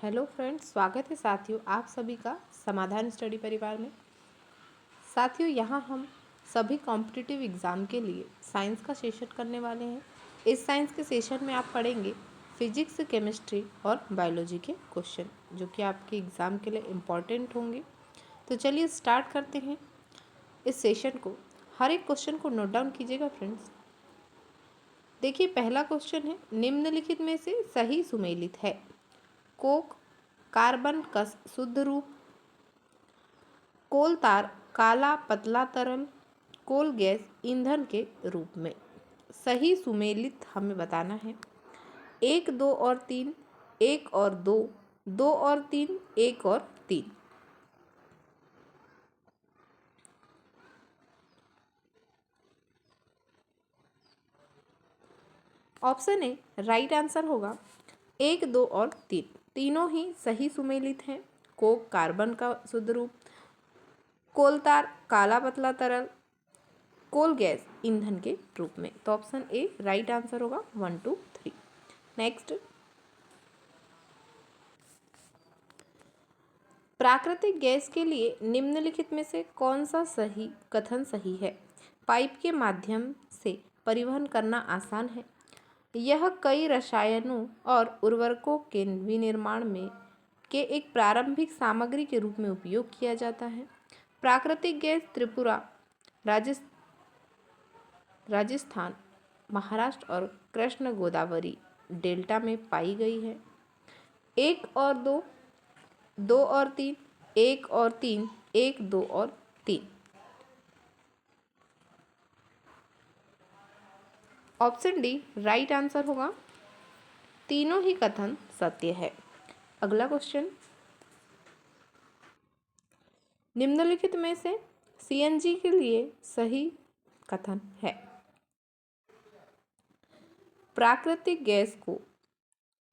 Hello friends, स्वागत है साथियों आप सभी का समाधान स्टडी परिवार में। साथियों, यहाँ हम सभी कॉम्पिटिटिव एग्ज़ाम के लिए साइंस का सेशन करने वाले हैं। इस साइंस के सेशन में आप पढ़ेंगे फिजिक्स, केमिस्ट्री और बायोलॉजी के क्वेश्चन जो कि आपके एग्ज़ाम के लिए इम्पॉर्टेंट होंगे। तो चलिए स्टार्ट करते हैं इस सेशन को। हर एक क्वेश्चन को नोट डाउन कीजिएगा फ्रेंड्स। देखिए, पहला क्वेश्चन है, निम्नलिखित में से सही सुमेलित है। कोक कार्बन का शुद्ध रूप, कोल तार काला पतला तरल, कोल गैस ईंधन के रूप में। सही सुमेलित हमें बताना है। 1, 2 और 3, 1 और 2, 2 और 3, 1 और 3। ऑप्शन ए राइट आंसर होगा 1, 2 और 3, तीनों ही सही सुमेलित हैं। कोक कार्बन का शुद्ध रूप, कोल तार काला पतला तरल, कोल गैस ईंधन के रूप में। तो ऑप्शन ए राइट आंसर होगा 1, 2, 3। नेक्स्ट, प्राकृतिक गैस के लिए निम्नलिखित में से कौन सा सही कथन सही है। पाइप के माध्यम से परिवहन करना आसान है। यह कई रसायनों और उर्वरकों के विनिर्माण में के एक प्रारंभिक सामग्री के रूप में उपयोग किया जाता है। प्राकृतिक गैस त्रिपुरा, राजस्थान, महाराष्ट्र और कृष्ण गोदावरी डेल्टा में पाई गई है। 1 और 2, 2 और 3, 1 और 3, 1, 2 और 3। ऑप्शन डी राइट आंसर होगा। तीनों ही कथन सत्य है। अगला क्वेश्चन, निम्नलिखित में से सीएनजी के लिए सही कथन है। प्राकृतिक गैस को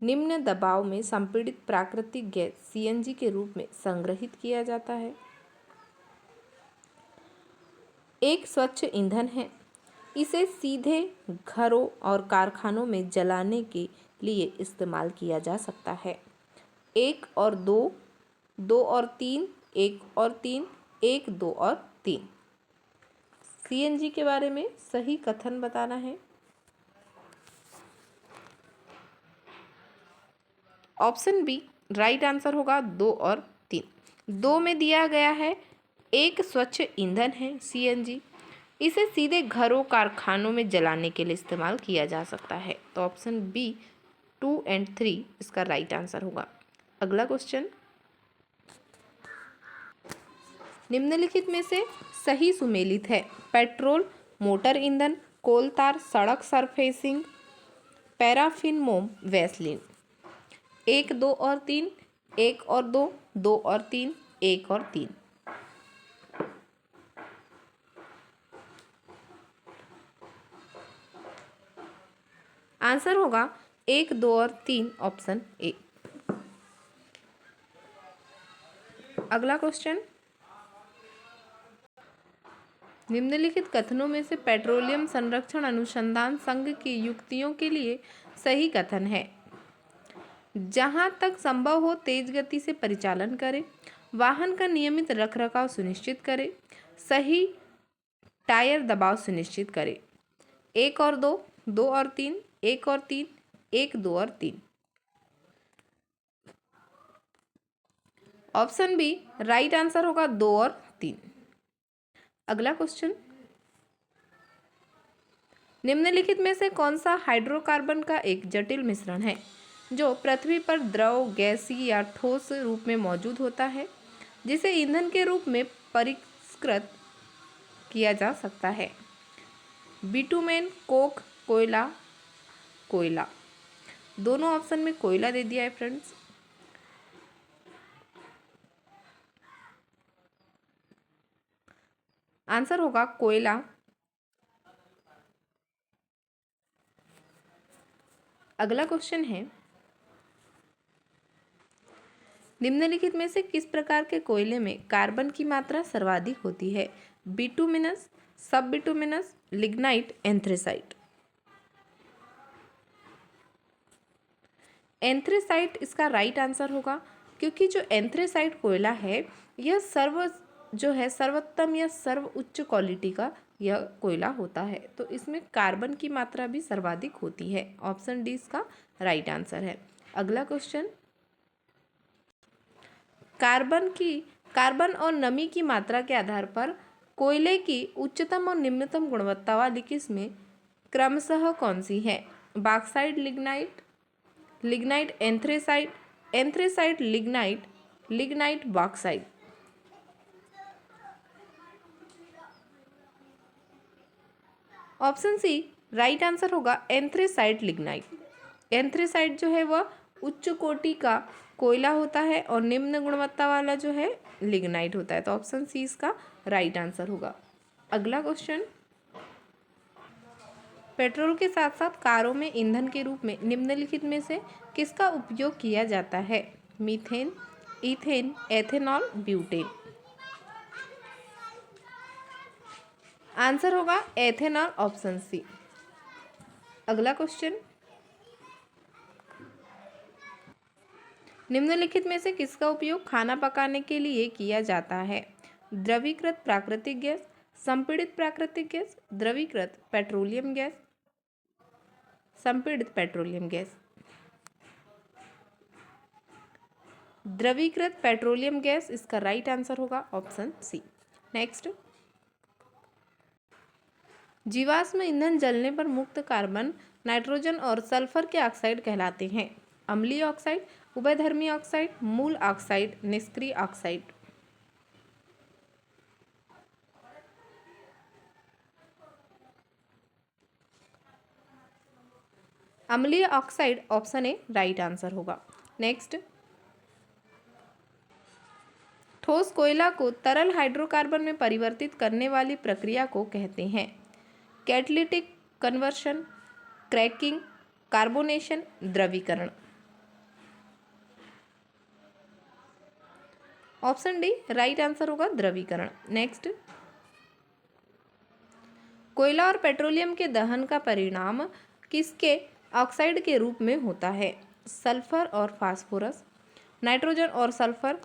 निम्न दबाव में संपीड़ित प्राकृतिक गैस सीएनजी के रूप में संग्रहित किया जाता है। एक स्वच्छ ईंधन है। इसे सीधे घरों और कारखानों में जलाने के लिए इस्तेमाल किया जा सकता है। 1 और 2, 2 और 3, 1 और 3, 1, 2 और 3। सीएनजी के बारे में सही कथन बताना है। ऑप्शन बी राइट आंसर होगा 2 और 3। 2 में दिया गया है एक स्वच्छ ईंधन है सीएनजी, इसे सीधे घरों कारखानों में जलाने के लिए इस्तेमाल किया जा सकता है। तो ऑप्शन बी 2 और 3 इसका राइट आंसर होगा। अगला क्वेश्चन, निम्नलिखित में से सही सुमेलित है। पेट्रोल मोटर ईंधन, कोल तार सड़क सरफेसिंग, पैराफिन मोम वैसलीन। 1, 2 और 3, 1 और 2, 2 और 3, 1 और 3। आंसर होगा 1, 2 और 3, ऑप्शन ए। अगला क्वेश्चन, निम्नलिखित कथनों में से पेट्रोलियम संरक्षण अनुसंधान संघ की युक्तियों के लिए सही कथन है। जहां तक संभव हो तेज गति से परिचालन करें, वाहन का नियमित रखरखाव सुनिश्चित करें, सही टायर दबाव सुनिश्चित करें। 1 और 2, 2 और 3, 1 और 3, 1, 2 और 3। ऑप्शन बी राइट आंसर होगा 2 और 3। अगला क्वेश्चन, निम्नलिखित में से कौन सा हाइड्रोकार्बन का एक जटिल मिश्रण है जो पृथ्वी पर द्रव, गैसीय या ठोस रूप में मौजूद होता है, जिसे ईंधन के रूप में परिष्कृत किया जा सकता है। बिटुमेन, कोक, कोयला, कोयला। दोनों ऑप्शन में कोयला दे दिया है फ्रेंड्स। आंसर होगा कोयला। अगला क्वेश्चन है, निम्नलिखित में से किस प्रकार के कोयले में कार्बन की मात्रा सर्वाधिक होती है। बिटुमिनस, सब बिटुमिनस, लिग्नाइट, एंथ्रेसाइट। एंथ्रेसाइट इसका राइट आंसर होगा, क्योंकि जो एंथ्रेसाइट कोयला है यह सर्वोत्तम या सर्व उच्च क्वालिटी का यह कोयला होता है। तो इसमें कार्बन की मात्रा भी सर्वाधिक होती है। ऑप्शन डी इसका राइट आंसर है। अगला क्वेश्चन, कार्बन और नमी की मात्रा के आधार पर कोयले की उच्चतम और निम्नतम गुणवत्ता वाली किस्में क्रमशः कौन सी है? Bauxite lignite, lignite anthracite, anthracite lignite, lignite bauxite. Option C right answer होगा एंथ्रेसाइट लिग्नाइट। एंथ्रेसाइट जो है वह उच्च कोटि का कोयला होता है और निम्न गुणवत्ता वाला जो है लिग्नाइट होता है। तो ऑप्शन सी इसका राइट आंसर होगा। अगला क्वेश्चन, पेट्रोल के साथ साथ कारों में ईंधन के रूप में निम्नलिखित में से किसका उपयोग किया जाता है? Methane, ethane, ethanol, butane. Answer होगा एथेनॉल, ऑप्शन सी। अगला क्वेश्चन, निम्नलिखित में से किसका उपयोग खाना पकाने के लिए किया जाता है? द्रवीकृत प्राकृतिक गैस, संपीड़ित प्राकृतिक गैस, द्रवीकृत पेट्रोलियम गैस, संपीड़ित पेट्रोलियम गैस। द्रवीकृत पेट्रोलियम गैस इसका राइट आंसर होगा, ऑप्शन सी। नेक्स्ट, जीवाश्म ईंधन जलने पर मुक्त कार्बन, नाइट्रोजन और सल्फर के ऑक्साइड कहलाते हैं? अम्लीय ऑक्साइड, उभयधर्मी ऑक्साइड, मूल ऑक्साइड, निष्क्रिय ऑक्साइड। अम्लीय oxide, option A right answer होगा। नेक्स्ट, ठोस कोयला को तरल हाइड्रोकार्बन में परिवर्तित करने वाली प्रक्रिया को कहते हैं? कैटालिटिक कन्वर्शन, क्रैकिंग, कार्बोनेशन, द्रवीकरण। ऑप्शन डी राइट आंसर होगा, द्रवीकरण। नेक्स्ट, कोयला और पेट्रोलियम के दहन का परिणाम किसके ऑक्साइड के रूप में होता है? सल्फर और फास्फोरस, नाइट्रोजन और सल्फर,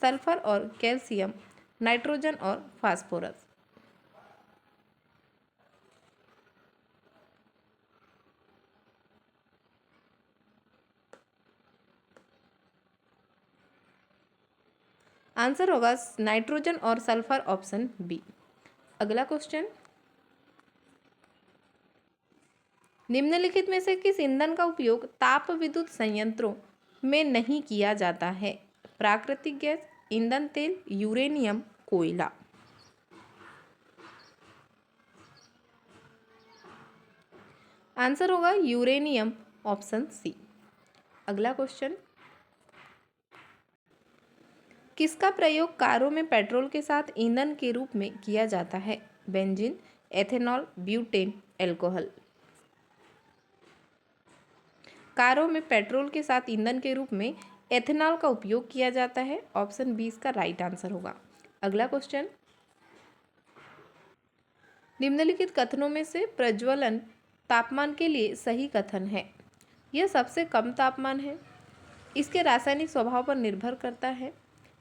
सल्फर और कैल्शियम, नाइट्रोजन और फास्फोरस। आंसर होगा नाइट्रोजन और सल्फर, ऑप्शन बी। अगला क्वेश्चन, निम्नलिखित में से किस ईंधन का उपयोग ताप विद्युत संयंत्रों में नहीं किया जाता है? प्राकृतिक गैस, ईंधन तेल, यूरेनियम, कोयला। आंसर होगा यूरेनियम, ऑप्शन सी। अगला क्वेश्चन, किसका प्रयोग कारों में पेट्रोल के साथ ईंधन के रूप में किया जाता है? Benzene, ethanol, butane, alcohol. कारों में पेट्रोल के साथ ईंधन के रूप में एथेनॉल का उपयोग किया जाता है। ऑप्शन बी इसका राइट आंसर होगा। अगला क्वेश्चन, निम्नलिखित कथनों में से प्रज्वलन तापमान के लिए सही कथन है? यह सबसे कम तापमान है, इसके रासायनिक स्वभाव पर निर्भर करता है,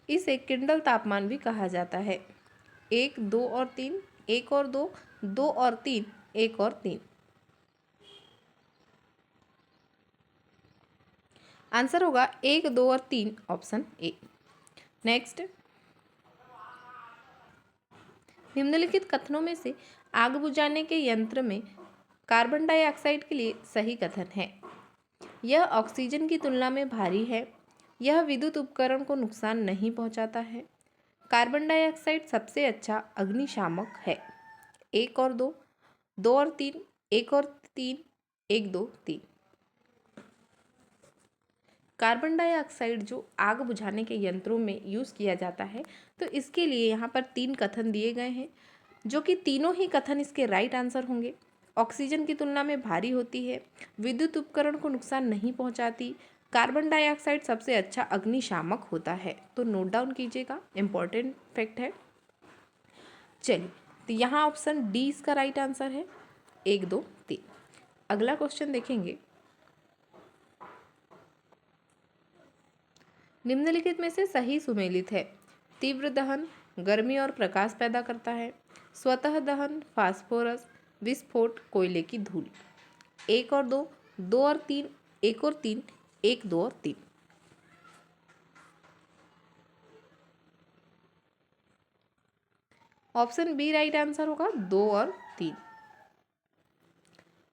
इसे किंडल तापमान भी कहा जाता है। 1, 2 और 3, 1 और 2, 2 और 3, 1 और 3। आंसर होगा 1, 2 और 3, ऑप्शन ए। नेक्स्ट, निम्नलिखित कथनों में से आग बुझाने के यंत्र में कार्बन डाइऑक्साइड के लिए सही कथन है? यह ऑक्सीजन की तुलना में भारी है, यह विद्युत उपकरण को नुकसान नहीं पहुंचाता है, कार्बन डाइऑक्साइड सबसे अच्छा अग्निशामक है। 1 और 2, 2 और 3, 1 और 3, 1, 2, 3। कार्बन डाइऑक्साइड जो आग बुझाने के यंत्रों में यूज़ किया जाता है, तो इसके लिए यहाँ पर 3 कथन दिए गए हैं, जो कि तीनों ही कथन इसके राइट आंसर होंगे। ऑक्सीजन की तुलना में भारी होती है, विद्युत उपकरण को नुकसान नहीं पहुंचाती, कार्बन डाइऑक्साइड सबसे अच्छा अग्निशामक होता है। तो नोट डाउन कीजिएगा, इंपॉर्टेंट फैक्ट है। चलिए, तो यहाँ ऑप्शन डी इसका राइट आंसर है, 1, 2, 3। अगला क्वेश्चन देखेंगे, निम्नलिखित में से सही सुमेलित है। तीव्र दहन गर्मी और प्रकाश पैदा करता है। स्वतः दहन फास्फोरस, विस्फोट कोयले की धूल। 1 और 2, 2 और 3, 1 और 3, 1, 2 और 3। ऑप्शन बी राइट आंसर होगा 2 और 3।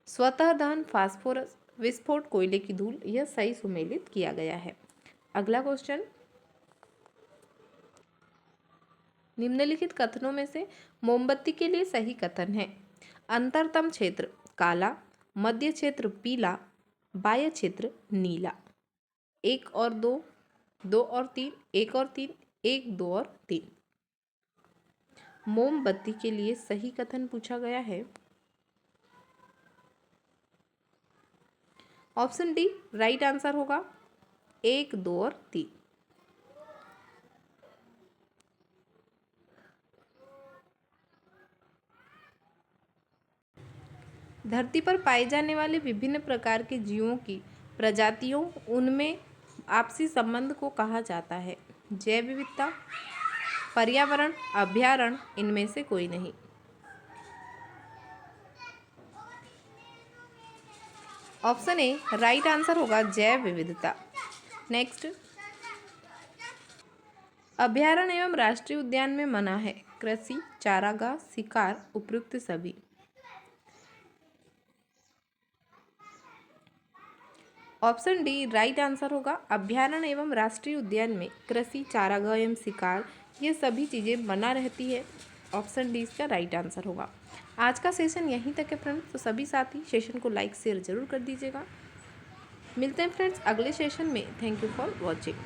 स्वतः दहन फास्फोरस, विस्फोट कोयले की धूल, यह सही सुमेलित किया गया है। अगला क्वेश्चन, निम्नलिखित कथनों में से मोमबत्ती के लिए सही कथन है। अंतरतम क्षेत्र काला, मध्य क्षेत्र पीला, बाह्य क्षेत्र नीला। 1 और 2, 2 और 3, 1 और 3, 1, 2 और 3। मोमबत्ती के लिए सही कथन पूछा गया है। ऑप्शन डी राइट आंसर होगा 1, 2 और 3। धरती पर पाए जाने वाले विभिन्न प्रकार के जीवों की प्रजातियों उनमें आपसी संबंध को कहा जाता है। जैव विविधता, पर्यावरण, अभ्यारण्य, इनमें से कोई नहीं। ऑप्शन ए राइट आंसर होगा जैव विविधता। नेक्स्ट, अभ्यारण्य एवं राष्ट्रीय उद्यान में मना है कृषि, चारागाह, शिकार, उपयुक्त सभी। ऑप्शन डी राइट आंसर होगा अभ्यारण्य एवं राष्ट्रीय उद्यान में कृषि, चारागाह एवं शिकार, ये सभी चीज़ें बना रहती है। ऑप्शन डी इसका राइट आंसर होगा। आज का सेशन यहीं तक है फ्रेंड्स, तो सभी साथी सेशन को लाइक शेयर जरूर कर दीजिएगा। मिलते हैं फ्रेंड्स अगले सेशन में। Thank you for watching.